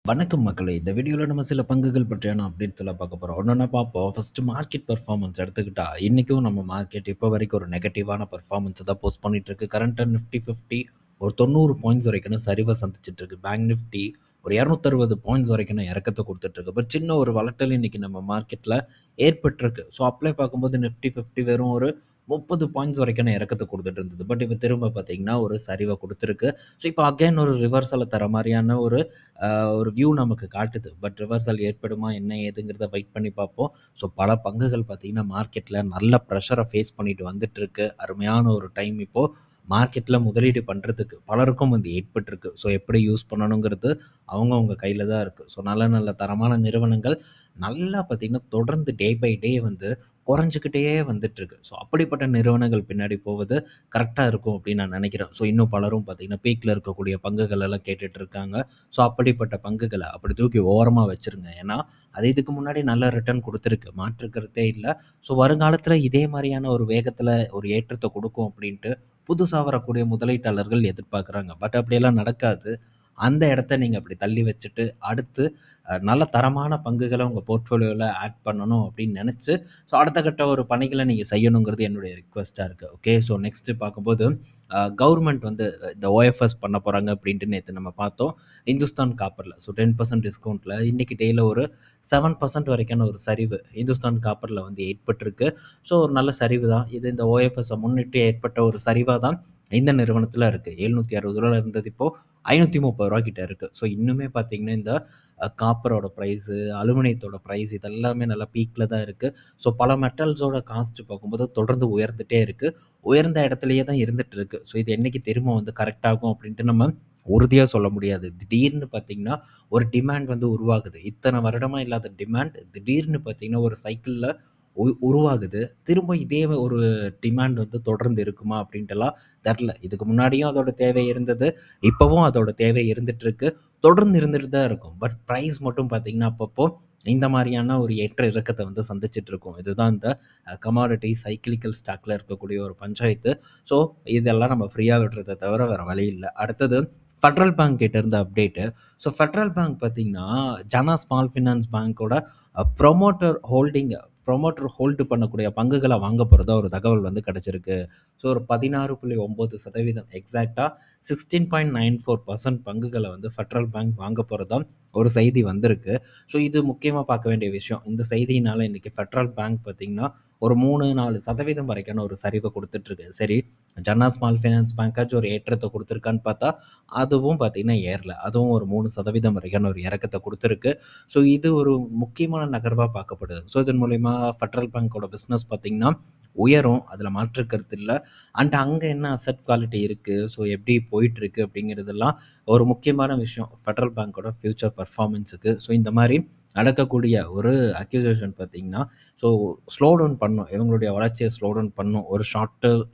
வணக்கம் மக்களே! இந்த வீடியோல நம்ம சில பங்குகள் பற்றியான அப்டேட்ஸ்லாம் பார்க்க போறோம். ஒன்னொன்னா பார்ப்போம். ஃபர்ஸ்ட்டு மார்க்கெட் பெர்ஃபார்மன்ஸ் எடுத்துக்கிட்டா, இன்னைக்கும் நம்ம மார்க்கெட் இப்போ வரைக்கும் ஒரு நெகட்டிவான பெர்ஃபார்மன்ஸ தான் போஸ்ட் பண்ணிட்டுருக்கு. கரண்ட்டா நிஃப்டி 50 ஒரு 90 பாயிண்ட்ஸ் வரைக்கும் சரிவ சந்திச்சுட்டுருக்கு. பேங்க் நிஃப்டி ஒரு 260 பாயிண்ட்ஸ் வரைக்கும் இறக்கத்த குடுத்துட்டுருக்கு. பட் சின்ன ஒரு வளட்டல் இன்னைக்கு நம்ம மார்க்கெட்ல ஏற்பட்டிருக்கு. ஸோ அப்ளை பார்க்கும்போது நிஃப்டி 50 வெறும் ஒரு 30 பாயிண்ட்ஸ் வரைக்கும் இறக்கத்த குடுத்துட்டு இருந்தது. பட் இப்ப திரும்ப பார்த்தீங்கன்னா, ஒரு சரிவ குடுத்துருக்கு. ஸோ இப்போ அகைன் ஒரு ரிவர்சல தர மாரியான ஒரு வியூ நமக்கு காட்டுது. பட் ரிவர்சல் ஏற்படுமா என்ன ஏதுங்கிறத வெயிட் பண்ணி பார்ப்போம். ஸோ பல பங்குகள் பார்த்தீங்கன்னா, மார்க்கெட்ல நல்ல பிரஷர ஃபேஸ் பண்ணிட்டு வந்துட்டுருக்கு. அருமையான ஒரு டைம் இப்போ மார்க்கெட்ல முதலீடு பண்றதுக்கு பலருக்கும் வந்து ஏற்பட்டிருக்கு. ஸோ எப்படி யூஸ் பண்ணணுங்கிறது அவங்கவங்க கையில தான் இருக்கு. ஸோ நல்ல நல்ல தரமான நிறுவனங்கள் நல்லா பார்த்தீங்கன்னா, தொடர்ந்து டே பை டே வந்து குறைஞ்சுக்கிட்டே வந்துட்டுருக்கு. ஸோ அப்படிப்பட்ட நிறுவனங்கள் பின்னாடி போவது கரெக்ட்டா இருக்கும் அப்படின்னு நான் நினைக்கிறேன். ஸோ இன்னும் பலரும் பார்த்தீங்கன்னா, பீக்ல இருக்கக்கூடிய பங்குகள் எல்லாம் கேட்டுட்டு இருக்காங்க. ஸோ அப்படிப்பட்ட பங்குகள அப்படி தூக்கி ஓரமா வச்சுருங்க. ஏன்னா, அது இதுக்கு முன்னாடி நல்ல ரிட்டர்ன் குடுத்துருக்கு. மாற்று கருத்தே இல்ல. ஸோ வருங்காலத்தில இதே மாரியான ஒரு வேகத்தில ஒரு ஏற்றத்த குடுக்கும் அப்படின்ட்டு புதுசா வரக்கூடிய முதலீட்டாளர்கள் எதிர்பார்க்குறாங்க. பட் அப்படியெல்லாம் நடக்காது. அந்த இடத்த நீங்க அப்படி தள்ளி வச்சுட்டு, அடுத்து நல்ல தரமான பங்குகள உங்க போர்ட்ஃபோலியோல ஆட் பண்ணணும் அப்படின்னு நெனச்சு, ஸோ அடுத்த கட்ட ஒரு பணிகள நீங்க செய்யணுங்கிறது என்னுடைய ரிக்வெஸ்ட்டா இருக்கு. ஓகே. ஸோ நெக்ஸ்ட்டு பார்க்கும்போது, கவர்மெண்ட் வந்து இந்த ஓஎஃப்எஸ் பண்ண போறாங்க அப்படின்ட்டு நேத்து நம்ம பார்த்தோம். இந்துஸ்தான் காப்பர்ல. ஸோ 10% டிஸ்கவுண்ட்ல இன்னைக்கு டேல ஒரு 7% வரைக்கான ஒரு சரிவு இந்துஸ்தான் காப்பர்ல வந்து ஏற்பட்டிருக்கு. ஸோ ஒரு நல்ல சரிவு தான். இது இந்த ஓஎஃப்எஸ்ஸ முன்னிட்டு ஏற்பட்ட ஒரு சரிவா தான் இந்த நிறுவனத்தில இருக்கு. ரூ. 760 இருந்தது இப்போ ரூ. 530 கிட்ட இருக்கு. ஸோ இன்னுமே பார்த்தீங்கன்னா, இந்த காப்பரோட பிரைஸு, அலுமினியத்தோட பிரைஸ் இதெல்லாமே நல்லா பீக்ல தான் இருக்கு. ஸோ பல மெட்டல்ஸோட காஸ்ட் பார்க்கும்போது தொடர்ந்து உயர்ந்துட்டே இருக்கு. உயர்ந்த இடத்திலேயே தான் இருந்துட்டு இருக்கு. ஸோ இது என்னைக்கு திரும்ப வந்து கரெக்ட் ஆகும் அப்படின்ட்டு நம்ம உறுதியா சொல்ல முடியாது. திடீர்னு பார்த்தீங்கன்னா, ஒரு டிமாண்ட் வந்து உருவாகுது. இத்தன வருடமா இல்லாத டிமாண்ட் திடீர்னு பார்த்தீங்கன்னா, ஒரு சைக்கிள்ல உருவாகுது. திரும்ப இதே ஒரு டிமாண்ட் வந்து தொடர்ந்து இருக்குமா அப்படின்ட்டுலாம் தெர்ல. இதுக்கு முன்னாடியும் அதோட தேவை இருந்தது. இப்பவும் அதோட தேவை இருந்துட்டு இருக்கு. தொடர்ந்து இருந்துட்டு தான் இருக்கும். பட் பிரைஸ் மட்டும் பார்த்தீங்கன்னா, அப்பப்போ இந்த மாரியான ஒரு ஏற்ற இறக்கத்த வந்து சந்திச்சுட்டு இருக்கும். இதுதான் இந்த கமாடிட்டி சைக்கிளிக்கல் ஸ்டாக்ல இருக்கக்கூடிய ஒரு பஞ்சாயத்து. ஸோ இதெல்லாம் நம்ம ஃப்ரீயா விடுறத தவிர வேற வழி இல்ல. அடுத்தது ஃபெடரல் பேங்க் கிட்ட இருந்த அப்டேட்டு. ஸோ ஃபெடரல் பேங்க் பார்த்தீங்கன்னா, ஜனா ஸ்மால் ஃபினான்ஸ் பேங்கோட ப்ரொமோட்டர் ஹோல்டிங் ப்ரொமோட்டர் ஹோல்டு பண்ணக்கூடிய பங்குகள வாங்க போறதா ஒரு தகவல் வந்து கிடைச்சிருக்கு. ஸோ ஒரு 16.9% எக்ஸாக்ட்டா 16.94% பங்குகள வந்து ஃபெடரல் பேங்க் வாங்க போறதா ஒரு செய்தி வந்திருக்கு. ஸோ இது முக்கியமா பார்க்க வேண்டிய விஷயம். இந்த செய்தியினால இன்னைக்கு ஃபெடரல் பேங்க் பார்த்தீங்கன்னா, ஒரு 3, 4% வரைக்கான ஒரு சரிவ குடுத்துட்டுருக்கு. சரி, ஜன்னா ஸ்மால் ஃபைனான்ஸ் பேங்க்காச்சும் ஒரு ஏற்றத்த குடுத்துருக்கான்னு பார்த்தா, அதுவும் பார்த்தீங்கன்னா ஏறல. அதுவும் ஒரு 3% வரைக்கான ஒரு இறக்கத்த குடுத்துருக்கு. ஸோ இது ஒரு முக்கியமான நகர்வா பார்க்கப்படுது. ஸோ இதன் மூலியமா ஃபெடரல் பேங்கோட பிசினஸ் பார்த்தீங்கன்னா உயரும். அதில மாற்று கருத்து இல்ல. அண்ட் அங்க என்ன அசெட் குவாலிட்டி இருக்கு, ஸோ எப்படி போயிட்டுருக்கு அப்படிங்கிறதெல்லாம் ஒரு முக்கியமான விஷயம் ஃபெடரல் பேங்கோட ஃபியூச்சர் பெர்ஃபார்மன்ஸுக்கு. ஸோ இந்த மாரி நடக்கக்கூடிய ஒரு அக்யூசேஷன் பார்த்தீங்கன்னா, ஸோ ஸ்லோ டவுன் பண்ணும். இவங்களுடைய வளர்ச்சிய ஸ்லோ டவுன் பண்ணும். ஒரு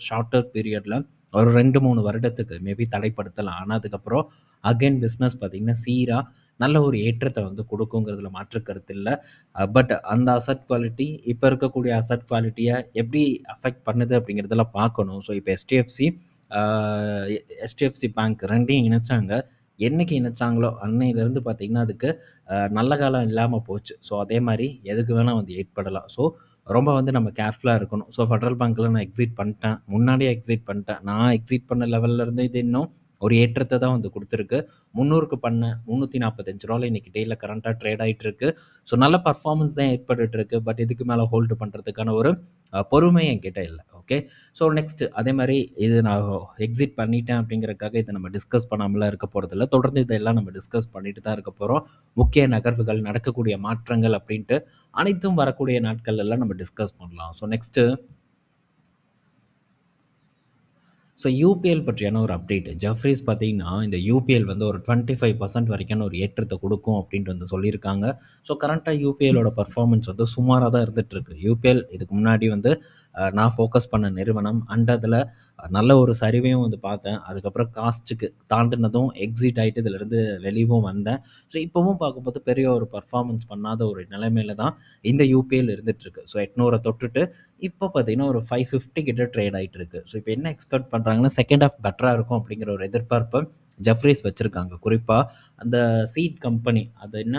ஷார்ட்டர் பீரியட்ல ஒரு 2, 3 வருடத்துக்கு மேபி தடைப்படுத்தலாம். ஆனா அதுக்கப்புறம் அகைன் பிசினஸ் பார்த்தீங்கன்னா, சீரா நல்ல ஒரு ஏற்றத்த வந்து குடுக்குங்கிறதுல மாற்று கருத்து இல்ல. பட் அந்த அசெட் குவாலிட்டி இப்ப இருக்கக்கூடிய அசெட் குவாலிட்டிய எப்படி அஃபெக்ட் பண்ணுது அப்படிங்கிறதெல்லாம் பார்க்கணும். ஸோ இப்ப ஆ HDFC பேங்க் 2யும் இணைச்சாங்க. என்னைக்கு இணைச்சாங்களோ அன்னையிலேருந்து பார்த்தீங்கன்னா, அதுக்கு நல்ல காலம் இல்லாம போச்சு. ஸோ அதே மாரி எதுக்கு வேணா வந்து ஏற்படலாம். ஸோ ரொம்ப வந்து நம்ம கேர்ஃபுல்லா இருக்கணும். ஸோ ஃபெடரல் பேங்க்ல நான் எக்ஸிட் பண்ட்டேன். முன்னாடியே எக்ஸிட் பண்ட்டேன். நான் எக்ஸிட் பண்ண லெவல்ல இருந்து இது இன்னும் ஒரு ஏற்றத்த தான் வந்து குடுத்துருக்கு. 300க்கு பண்ணேன். ரூ. 345 இன்னைக்கு டேல கரண்ட்டா ட்ரேட் ஆயிட்டு இருக்கு. ஸோ நல்ல பெர்ஃபார்மன்ஸ் தான் ஏற்பட்டுட்டு இருக்கு. பட் இதுக்கு மேல ஹோல்டு பண்றதுக்கான ஒரு பொறுமை என்கிட்ட இல்ல. ஓகே. ஸோ நெக்ஸ்ட் அதே மாரி இது நான் எக்ஸிட் பண்ணிட்டேன் அப்படிங்கிறதுக்காக இத நம்ம டிஸ்கஸ் பண்ணாமலாம் இருக்க போறதில்ல. தொடர்ந்து இதெல்லாம் நம்ம டிஸ்கஸ் பண்ணிட்டு தான் இருக்க போறோம். முக்கிய நகர்வுகள், நடக்கக்கூடிய மாற்றங்கள் அப்படின்ட்டு அனைத்தும் வரக்கூடிய நாட்கள் எல்லாம் நம்ம டிஸ்கஸ் பண்ணலாம். ஸோ நெக்ஸ்ட்டு ஸோ யூபிஎல் பற்றியான ஒரு அப்டேட். ஜெஃப்ரீஸ் பார்த்தீங்கன்னா, இந்த யூபிஎல் வந்து ஒரு 25% வரைக்கான ஒரு ஏற்றத்த குடுக்கும் அப்டின்ட்டு வந்து சொல்லியிருக்காங்க. ஸோ கரண்ட்டா யூபிஎல்லோட பெர்ஃபார்மன்ஸ் வந்து சுமாரா தான் இருந்துட்டுருக்கு. யூபிஎல் இதுக்கு முன்னாடி வந்து நான் ஃபோக்கஸ் பண்ண நிறுவனம். அண்ட் அதில நல்ல ஒரு சரிவையும் வந்து பார்த்தேன். அதுக்கப்புறம் காஸ்ட்டுக்கு தாண்டுனதும் எக்ஸிட் ஆயிட்டு இதிலருந்து வெளியவும் வந்தேன். ஸோ இப்பவும் பார்க்கும்போது பெரிய ஒரு பெர்ஃபார்மன்ஸ் பண்ணாத ஒரு நிலைமையில தான் இந்த யூபிஎல் இருந்துட்டுருக்கு. ஸோ 800 தொட்டுட்டு இப்போ பார்த்தீங்கன்னா, ஒரு 550 கிட்ட ட்ரேட் ஆயிட்டு இருக்கு. ஸோ இப்போ என்ன எக்ஸ்பெக்ட் பண்றாங்கன்னா, செகண்ட் ஹால்ஃப் பெட்டரா இருக்கும் அப்படிங்கிற ஒரு எதிர்பார்ப்ப ஜெஃப்ரீஸ் வச்சிருக்காங்க. குறிப்பா அந்த சீட் கம்பெனி அது என்ன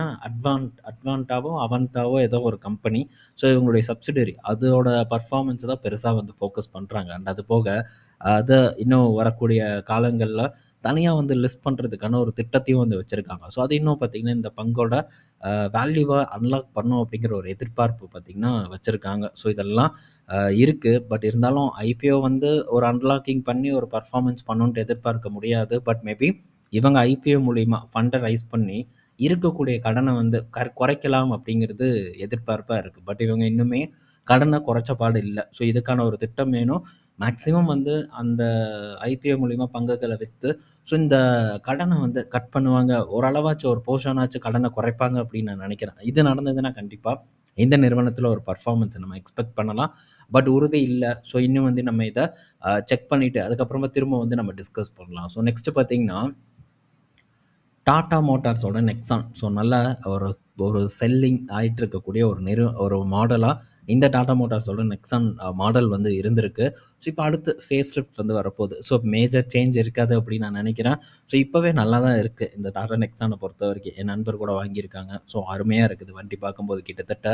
அட்வான்டாவோ, அவன்டாவோ ஏதோ ஒரு கம்பெனி. ஸோ இவங்களுடைய சப்சிடரி அதோட பெர்ஃபார்மன்ஸ் தான் பெருசா வந்து ஃபோக்கஸ் பண்றாங்க. அண்ட் அது போக அத இன்னும் வரக்கூடிய காலங்கள்ல தனியா வந்து லிஸ்ட் பண்றதுக்கான ஒரு திட்டத்தையும் வந்து வச்சிருக்காங்க. ஸோ அது இன்னும் பார்த்தீங்கன்னா, இந்த பங்கோட வேல்யூவ அன்லாக் பண்ணும் அப்படிங்கிற ஒரு எதிர்பார்ப்பு பார்த்தீங்கன்னா வச்சிருக்காங்க. ஸோ இதெல்லாம் இருக்கு. பட் இருந்தாலும் ஐபிஓ வந்து ஒரு அன்லாக்கிங் பண்ணி ஒரு பெர்ஃபார்மன்ஸ் பண்ணுன்ட்டு எதிர்பார்க்க முடியாது. பட் மேபி இவங்க ஐபிஓ மூலியமா ஃபண்ட ரைஸ் பண்ணி இருக்கக்கூடிய கடன வந்து குறைக்கலாம் அப்படிங்கிறது எதிர்பார்ப்பா இருக்கு. பட் இவங்க இன்னுமே கடன குறைச்ச பாடு இல்ல. ஸோ இதுக்கான ஒரு திட்டம் வேணும். மேக்ஸிமம் வந்து அந்த ஐபிஓ மூலியமா பங்குகள வித்து, ஸோ இந்த கடன வந்து கட் பண்ணுவாங்க. ஓரளவாச்சும் ஒரு போர்ஷனாச்சும் கடன குறைப்பாங்க அப்படின்னு நான் நினைக்கிறேன். இது நடந்ததுன்னா கண்டிப்பா இந்த நிறுவனத்தில ஒரு பெர்ஃபார்மன்ஸ் நம்ம எக்ஸ்பெக்ட் பண்ணலாம். பட் உறுதி இல்ல. ஸோ இன்னும் வந்து நம்ம இத செக் பண்ணிட்டு அதுக்கப்புறமா திரும்ப வந்து நம்ம டிஸ்கஸ் பண்ணலாம். ஸோ நெக்ஸ்ட் பார்த்தீங்கன்னா டாடா மோட்டார்ஸோட நெக்ஸான். ஸோ நல்ல ஒரு ஒரு செல்லிங் ஆயிட்டு இருக்கக்கூடிய ஒரு மாடலா இந்த டாடா மோட்டார்ஸோட நெக்ஸான் மாடல் வந்து இருந்திருக்கு. ஸோ இப்போ அடுத்து ஃபேஸ் லிஃப்ட் வந்து வரப்போகுது. ஸோ மேஜர் சேஞ்ச் இருக்காது அப்படின்னு நான் நினைக்கிறேன். ஸோ இப்போவே நல்லா தான் இருக்கு. இந்த டாடா நெக்ஸான பொறுத்தவரைக்கும். என் நண்பர் கூட வாங்கியிருக்காங்க. ஸோ அருமையா இருக்குது. வண்டி பார்க்கும்போது கிட்டத்தட்ட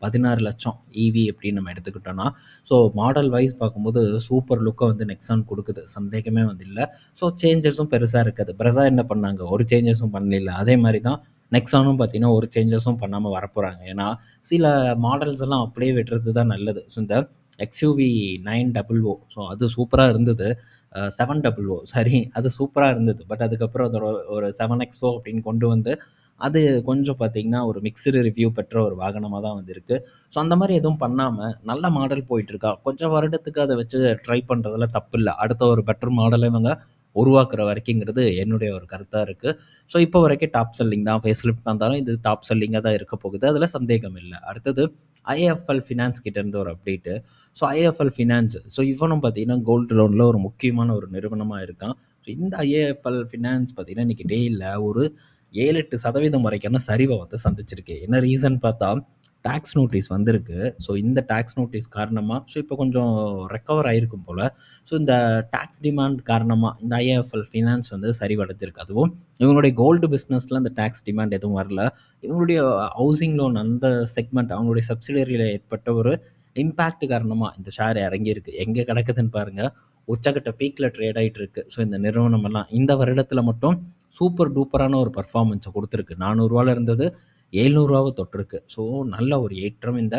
16,00,000 ஈவி அப்படின்னு நம்ம எடுத்துக்கிட்டோம்னா, ஸோ மாடல் வைஸ் பார்க்கும்போது சூப்பர் லுக்க வந்து நெக்ஸான் குடுக்குது. சந்தேகமே வந்து இல்ல. ஸோ சேஞ்சஸும் பெருசா இருக்காது. Brezza என்ன பண்ணாங்க? ஒரு சேஞ்சஸும் பண்ணல. அதே மாரி தான் நெக்ஸானும் பார்த்தீங்கன்னா, ஒரு சேஞ்சஸும் பண்ணாம வரப்போறாங்க. ஏன்னா, சில மாடல்ஸ் எல்லாம் அப்படியே விடுறது தான் நல்லது. ஸோ இந்த எக்ஸ்யூவி 900 ஸோ அது சூப்பரா இருந்தது. 700 சாரி அது சூப்பரா இருந்தது. பட் அதுக்கப்புறம் அதோட ஒரு 7XO அப்படின்னு கொண்டு வந்து, அது கொஞ்சம் பார்த்தீங்கன்னா, ஒரு மிக்ஸ்டு ரிவ்யூ பெற்ற ஒரு வாகனமா தான் வந்து இருக்கு. ஸோ அந்த மாரி எதுவும் பண்ணாம, நல்ல மாடல் போயிட்டுருக்கா. கொஞ்சம் வருடத்துக்கு அத வச்சு ட்ரை பண்றதுல தப்பில்ல. அடுத்த ஒரு பெட்டர் மாடல இவங்க உருவாக்குற வரைக்குங்கிறது என்னுடைய ஒரு கருத்தா இருக்கு. ஸோ இப்போ வரைக்கும் டாப் செல்லிங் தான். ஃபேஸ் லிஃப்ட் வந்தாலும் இது டாப் செல்லிங்கா தான் இருக்க போகுது. அதில சந்தேகம் இல்ல. அடுத்தது ஐஎஃப்எல் ஃபினான்ஸ் கிட்ட இருந்து ஒரு update. So IFL finance so இவனும் பார்த்தீங்கன்னா, கோல்டு லோன்ல ஒரு முக்கியமான ஒரு நிறுவனமா இருக்கான். ஸோ இந்த ஐஏஎஃப்எல் ஃபினான்ஸ் பார்த்தீங்கன்னா, இன்னைக்கு டேல ஒரு 7, 8% வரைக்கான சரிவ வந்து சந்திச்சிருக்கு. என்ன ரீசன் பார்த்தா, டாக்ஸ் நோட்டீஸ் வந்திருக்கு. ஸோ இந்த டாக்ஸ் நோட்டீஸ் காரணமா ஸோ இப்போ கொஞ்சம் ரெக்கவர் ஆயிருக்கும் போல. ஸோ இந்த டாக்ஸ் டிமாண்ட் காரணமா இந்த ஐஏஎஃப்எல் ஃபினான்ஸ் வந்து சரிவடைஞ்சிருக்கு. அதுவும் இவங்களுடைய கோல்டு பிசினஸ்ல அந்த டாக்ஸ் டிமாண்ட் எதுவும் வரல. இவங்களுடைய ஹவுசிங் லோன் அந்த செக்மெண்ட் அவங்களுடைய சப்சிடரியில ஏற்பட்ட ஒரு இம்பாக்ட் காரணமா இந்த ஷேர் இறங்கியிருக்கு. எங்க கிடக்குதுன்னு பாருங்க. உச்சக்கட்ட பீக்ல ட்ரேட் ஆயிட்டு இருக்கு. ஸோ இந்த நிறுவனம் எல்லாம் இந்த வருடத்துல மட்டும் சூப்பர் டூப்பரான ஒரு பெர்ஃபார்மன்ஸ குடுத்துருக்கு. ரூ. 400 இருந்தது. ரூ. 700 தொட்டிருக்கு. ஸோ நல்ல ஒரு ஏற்றம் இந்த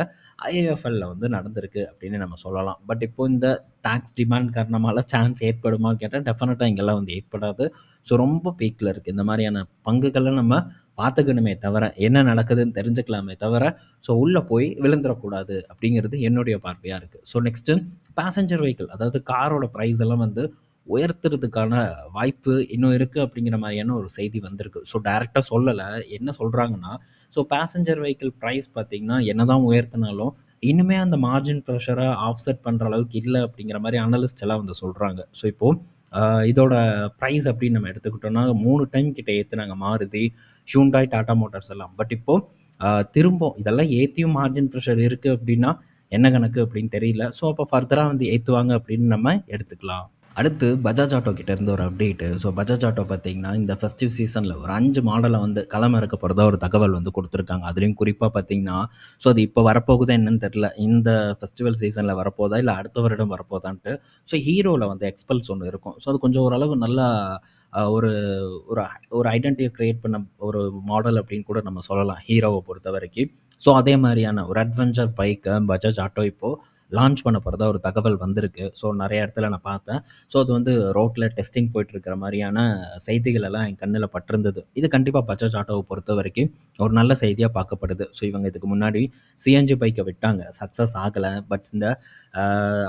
ஐஏஎஃப்எல்ல வந்து நடந்திருக்கு அப்படின்னு நம்ம சொல்லலாம். பட் இப்போ இந்த டாக்ஸ் டிமாண்ட் காரணமால சான்ஸ் ஏற்படுமான்னு கேட்டா, டெஃபினட்டா இங்கெல்லாம் வந்து ஏற்படாது. ஸோ ரொம்ப பீக்ல இருக்கு. இந்த மாரியான பங்குகள நம்ம பார்த்துக்கணுமே தவிர, என்ன நடக்குதுன்னு தெரிஞ்சுக்கலாமே தவிர, ஸோ உள்ள போய் விழுந்துறக்கூடாது அப்படிங்கிறது என்னுடைய பார்வையா இருக்கு. ஸோ நெக்ஸ்ட்டு பேசஞ்சர் வெஹிக்கிள் அதாவது காரோட பிரைஸ் எல்லாம் வந்து உயர்த்துறதுக்கான வாய்ப்பு இன்னும் இருக்கு அப்படிங்கிற மாரியான ஒரு செய்தி வந்திருக்கு. ஸோ டைரக்ட்டா சொல்லல. என்ன சொல்றாங்கன்னா, ஸோ பேசஞ்சர் வெஹிக்கிள் பிரைஸ் பார்த்தீங்கன்னா, என்னதான் உயர்த்தினாலும், இன்னுமே அந்த மார்ஜின் பிரஷர ஆஃப்செட் பண்ற அளவுக்கு இல்ல அப்படிங்கிற மாரி அனலிஸ்ட் எல்லாம் வந்து சொல்றாங்க. ஸோ இப்போ அ இதோட பிரைஸ் அப்படின்னு நம்ம எடுத்துக்கிட்டோம்னா, 3 டைம் கிட்ட ஏத்துனாங்க மாருதி, ஹியூண்டாய், டாடா மோட்டார்ஸ் எல்லாம். பட் இப்போ திரும்ப இதெல்லாம் ஏத்தியும் மார்ஜின் பிரஷர் இருக்கு அப்படின்னா, என்ன கணக்கு அப்படின்னு தெரியல. ஸோ அப்போ ஃபர்தரா வந்து ஏத்துவாங்க அப்படின்னு நம்ம எடுத்துக்கலாம். அடுத்து பஜாஜ் ஆட்டோ கிட்ட இருந்து ஒரு அப்டேட்டு. ஸோ பஜாஜ் ஆட்டோ பார்த்தீங்கன்னா, இந்த ஃபெஸ்டிவ் சீசன்ல ஒரு 5 மாடல வந்து களமிறக்க போறதா ஒரு தகவல் வந்து குடுத்துருக்காங்க. அதுலயும் குறிப்பா பார்த்தீங்கன்னா, ஸோ அது இப்ப வரப்போகுதா என்னன்னு தெரியல. இந்த ஃபெஸ்டிவல் சீசன்ல வரப்போதா, இல்ல அடுத்த வருடம் வரப்போதான்ட்டு. ஸோ ஹீரோல வந்து எக்ஸ்பல்ஸ் ஒண்ணு இருக்கும். ஸோ அது கொஞ்சம் ஓரளவு நல்லா ஒரு ஒரு ஒரு ஐடென்டிட்டிய கிரியேட் பண்ண ஒரு மாடல் அப்படின்னு கூட நம்ம சொல்லலாம். ஹீரோவ பொறுத்தவரைக்கும். ஸோ அதே மாரியான ஒரு அட்வென்ச்சர் பைக்க பஜாஜ் ஆட்டோ இப்போ லான்ச் பண்ண போறதா ஒரு தகவல் வந்திருக்கு. ஸோ நெறைய இடத்துல நான் பார்த்தேன். ஸோ அது வந்து ரோட்ல டெஸ்டிங் போயிட்டுருக்கிற மாரியான செய்திகள் எல்லாம் என் கண்ணுல பட்டிருந்தது. இது கண்டிப்பா பஜாஜ் ஆட்டோவ பொறுத்தவரைக்கும் ஒரு நல்ல செய்தியா பார்க்கப்படுது. ஸோ இவங்க இதுக்கு முன்னாடி சிஎன்ஜி பைக்க விட்டாங்க. சக்சஸ் ஆகல. பட் இந்த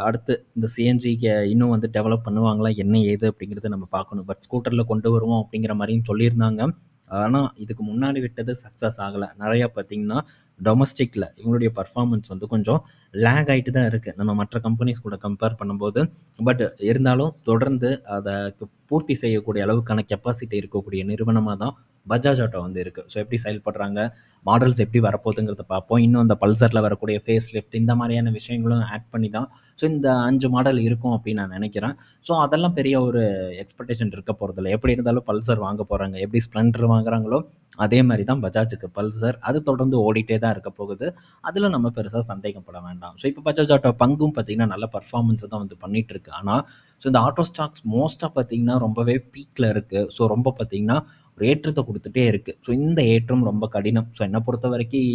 அடுத்து இந்த சிஎன்ஜிக்கு இன்னும் வந்து டெவலப் பண்ணுவாங்களா? என்ன ஏது அப்படிங்கிறத நம்ம பார்க்கணும். பட் ஸ்கூட்டர்ல கொண்டு வருவோம் அப்படிங்கிற மாரியும் சொல்லியிருந்தாங்க. ஆனா, இதுக்கு முன்னாடி விட்டது சக்சஸ் ஆகல. நெறையா பார்த்தீங்கன்னா, டொமஸ்டிக்ல இவங்களுடைய பெர்ஃபார்மன்ஸ் வந்து கொஞ்சம் லேக் ஆயிட்டு தான் இருக்கு. நம்ம மற்ற கம்பெனிஸ் கூட கம்பேர் பண்ணும்போது. பட் இருந்தாலும் தொடர்ந்து அத பூர்த்தி செய்யக்கூடிய அளவுக்கான கெப்பாசிட்டி இருக்கக்கூடிய நிறுவனமா தான் பஜாஜ் ஆட்டோ வந்து இருக்குது. ஸோ எப்படி செயல்படுறாங்க, மாடல்ஸ் எப்படி வரப்போகுதுங்கிறத பார்ப்போம். இன்னும் அந்த பல்சரில் வரக்கூடிய ஃபேஸ் லிஃப்ட் இந்த மாதிரியான விஷயங்களும் ஆட் பண்ணி தான் ஸோ இந்த 5 மாடல் இருக்கும் அப்படின்னு நான் நினைக்கிறேன். ஸோ அதெல்லாம் பெரிய ஒரு எக்ஸ்பெக்டேஷன் இருக்க போகிறதில்ல. எப்படி இருந்தாலும் பல்சர் வாங்க போகிறாங்க, எப்படி ஸ்ப்ளெண்டர் வாங்குறாங்களோ அதே மாதிரி தான் பஜாஜுக்கு பல்சர். அது தொடர்ந்து ஓடிட்டே தான் இருக்க போகுது. அதில் நம்ம பெருசாக சந்தேகப்பட வேண்டாம். ஸோ இப்போ பஜாஜ் ஆட்டோ பங்கும் பார்த்தீங்கன்னா நல்ல பர்ஃபார்மன்ஸ் தான் வந்து பண்ணிட்டு இருக்கு. ஆனால் ஸோ இந்த ஆட்டோ ஸ்டாக்ஸ் மோஸ்ட்டாக பார்த்தீங்கன்னா ரொம்பவே பீக்கில் இருக்குது. ஸோ ரொம்ப பார்த்தீங்கன்னா ஒரு ஏற்றத்தை கொடுத்துட்டே இருக்குது. ஸோ இந்த ஏற்றம் ரொம்ப கடினம். ஸோ என்னை பொறுத்த வரைக்கும்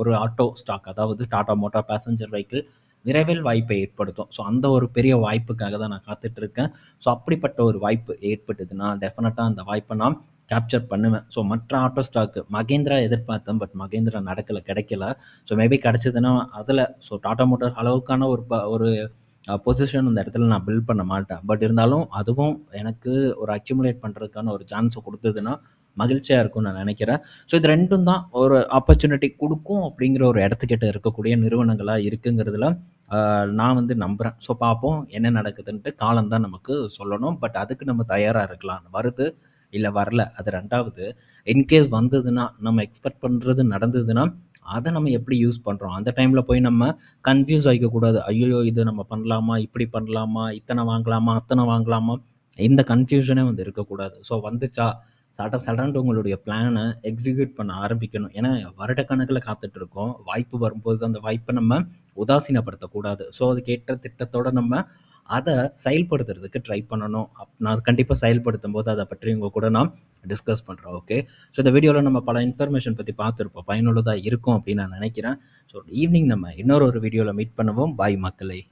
ஒரு ஆட்டோ ஸ்டாக், அதாவது டாடா மோட்டார் பேசஞ்சர் வெஹிக்கிள் விரைவில் வாய்ப்பை ஏற்படுத்தும். ஸோ அந்த ஒரு பெரிய வாய்ப்புக்காக தான் நான் காத்துட்ருக்கேன். ஸோ அப்படிப்பட்ட ஒரு வாய்ப்பு ஏற்பட்டதுன்னா டெஃபினட்டாக அந்த வாய்ப்பை நான் கேப்சர் பண்ணுவேன். ஸோ மற்ற ஆட்டோ ஸ்டாக்கு மகேந்திரா எதிர்பார்த்தேன். பட் மகேந்திரா நடக்கல, கிடைக்கல. ஸோ மேபி கிடச்சதுன்னா அதில் ஸோ டாடா மோட்டார் அளவுக்கான ஒரு பொசிஷன் இந்த இடத்துல நான் பில்ட் பண்ண மாட்டேன். பட் இருந்தாலும் அதுவும் எனக்கு ஒரு அக்யூமுலேட் பண்ணுறதுக்கான ஒரு சான்ஸை கொடுத்ததுன்னா மகிழ்ச்சியாக இருக்கும்னு நான் நினைக்கிறேன். ஸோ இது ரெண்டும் தான் ஒரு ஆப்பர்ச்சுனிட்டி கொடுக்கும் அப்படிங்கிற ஒரு இடத்துக்கிட்ட இருக்கக்கூடிய நிறுவனங்களாக இருக்குங்கிறதுல நான் வந்து நம்புகிறேன். ஸோ பார்ப்போம் என்ன நடக்குதுன்ட்டு. காலம் தான் நமக்கு சொல்லணும். பட் அதுக்கு நம்ம தயாராக இருக்கலாம். வருது இல்லை வரல அது ரெண்டாவது. இன்கேஸ் வந்ததுன்னா நம்ம எக்ஸ்பெக்ட் பண்ணுறது நடந்ததுன்னா அதை நம்ம எப்படி யூஸ் பண்ணுறோம், அந்த டைமில் போய் நம்ம கன்ஃபியூஸ் ஆகிக்கக்கூடாது. ஐயோ இது நம்ம பண்ணலாமா, இப்படி பண்ணலாமா, இத்தனை வாங்கலாமா, அத்தனை வாங்கலாமா, இந்த கன்ஃபியூஷனே வந்து இருக்கக்கூடாது. ஸோ வந்துச்சா சடன்ட்டு உங்களுடைய பிளானை எக்ஸிக்யூட் பண்ண ஆரம்பிக்கணும். ஏன்னா வருடக்கணக்கில் காத்துட்ருக்கோம். வாய்ப்பு வரும்போது அந்த வாய்ப்பை நம்ம உதாசீனப்படுத்தக்கூடாது. ஸோ அதுக்கேற்ற திட்டத்தோடு நம்ம அதை செயல்படுத்துறதுக்கு ட்ரை பண்ணணும். நான் கண்டிப்பாக செயல்படுத்தும் போது அதை பற்றி உங்கள் கூட நான் டிஸ்கஸ் பண்ணுறேன். ஓகே. ஸோ இந்த வீடியோவில் நம்ம பல இன்ஃபர்மேஷன் பற்றி பார்த்துருப்போம். பயனுள்ளதாக இருக்கும் அப்படின்னு நான் நினைக்கிறேன். ஸோ ஈவினிங் நம்ம இன்னொரு வீடியோவில் மீட் பண்ணுவோம். பாய் மக்களே.